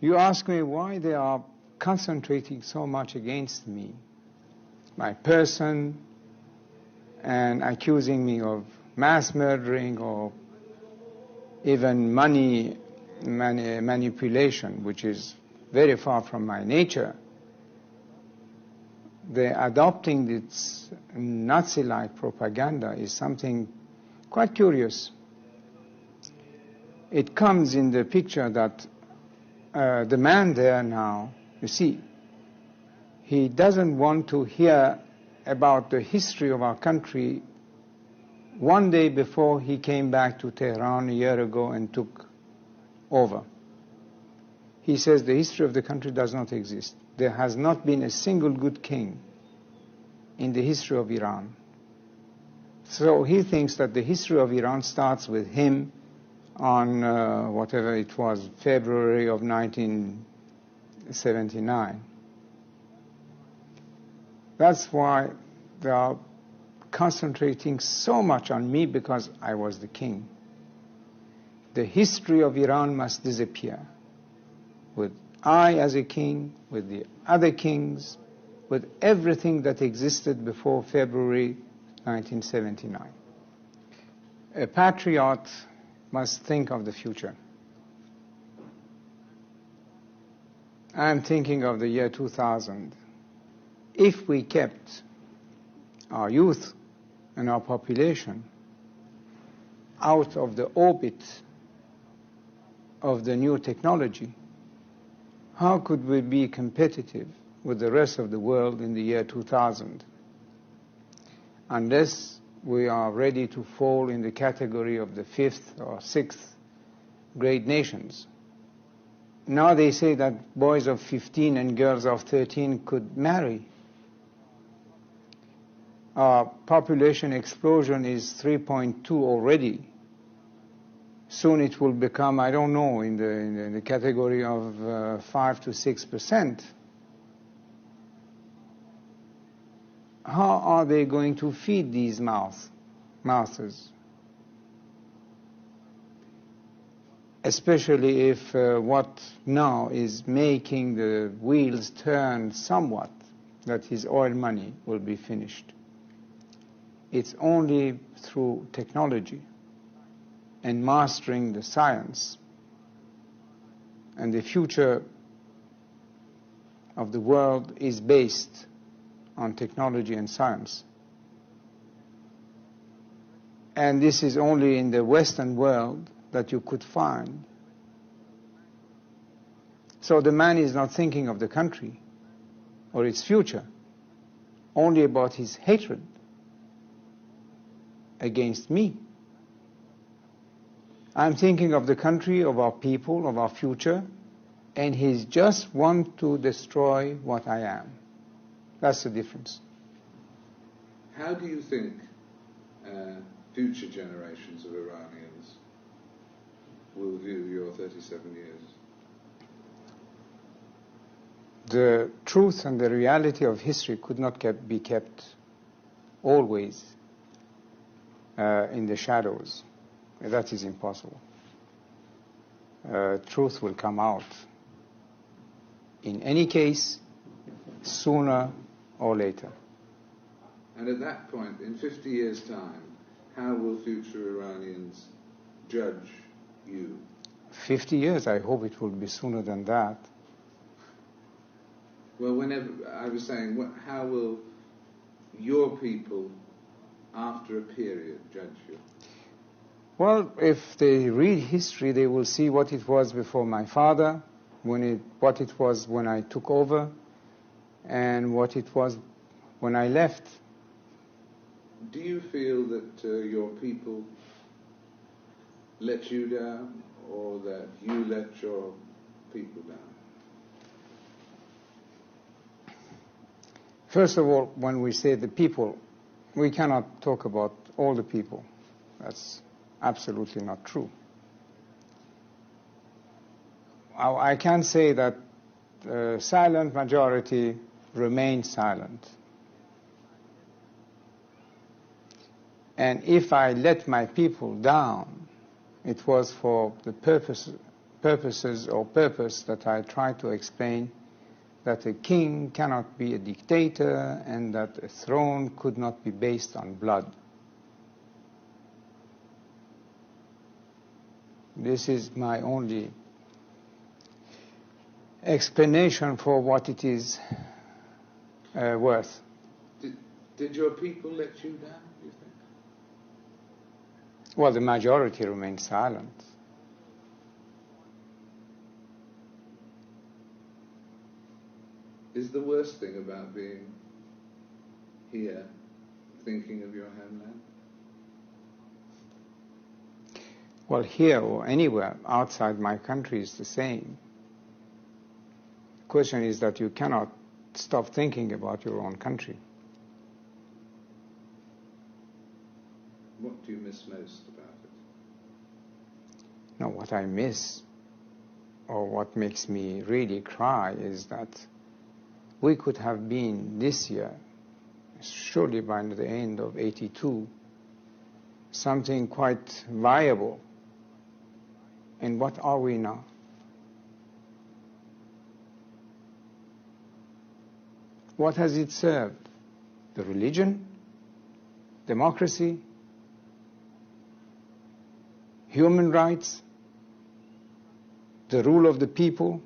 You ask me why they are concentrating so much against me, my person, and accusing me of mass murdering or even money manipulation, which is very far from my nature. The adopting this Nazi-like propaganda is something quite curious. It comes in the picture that the man there now, you see, he doesn't want to hear about the history of our country one day before he came back to Tehran a year ago and took over. He says the history of the country does not exist. There has not been a single good king in the history of Iran. So he thinks that the history of Iran starts with him on whatever it was, February of 1979. That's why they are concentrating so much on me, because I was the king. The history of Iran must disappear, with I as a king, with the other kings, with everything that existed before February 1979. A patriot must think of the future. I'm thinking of the year 2000. If we kept our youth and our population out of the orbit of the new technology, how could we be competitive with the rest of the world in the year 2000? Unless we are ready to fall in the category of the 5th or 6th great nations. Now they say that boys of 15 and girls of 13 could marry. Our population explosion is 3.2 already. Soon it will become, I don't know, in the category of 5 to 6%. How are they going to feed these mouths? Especially if what now is making the wheels turn somewhat, that his oil money will be finished. It's only through technology and mastering the science, and the future of the world is based on technology and science. And this is only in the Western world that you could find. So the man is not thinking of the country or its future, only about his hatred against me. I'm thinking of the country, of our people, of our future, and he just wants to destroy what I am. That's the difference. How do you think future generations of Iranians will view your 37 years? The truth and the reality of history could not be kept always in the shadows. That is impossible. Truth will come out. In any case, sooner or later. And at that point, in 50 years' time, how will future Iranians judge you? 50 years, I hope it will be sooner than that. Well, whenever, I was saying, how will your people, after a period, judge you? Well, if they read history, they will see what it was before my father, what it was when I took over, and what it was when I left. Do you feel that your people let you down, or that you let your people down? First of all, when we say the people, we cannot talk about all the people. That's absolutely not true. I can say that the silent majority remained silent. And if I let my people down, it was for the purpose purposes or purpose that I try to explain that a king cannot be a dictator and that a throne could not be based on blood. This is my only explanation for what it is worth. Did your people let you down, do you think? Well, the majority remained silent. Is the worst thing about being here thinking of your homeland? Well, here or anywhere outside my country is the same. The question is that you cannot stop thinking about your own country. What do you miss most about it? No, what I miss, or what makes me really cry, is that we could have been this year, surely by the end of '82, something quite viable. And what are we now? What has it served? The religion? Democracy? Human rights? The rule of the people?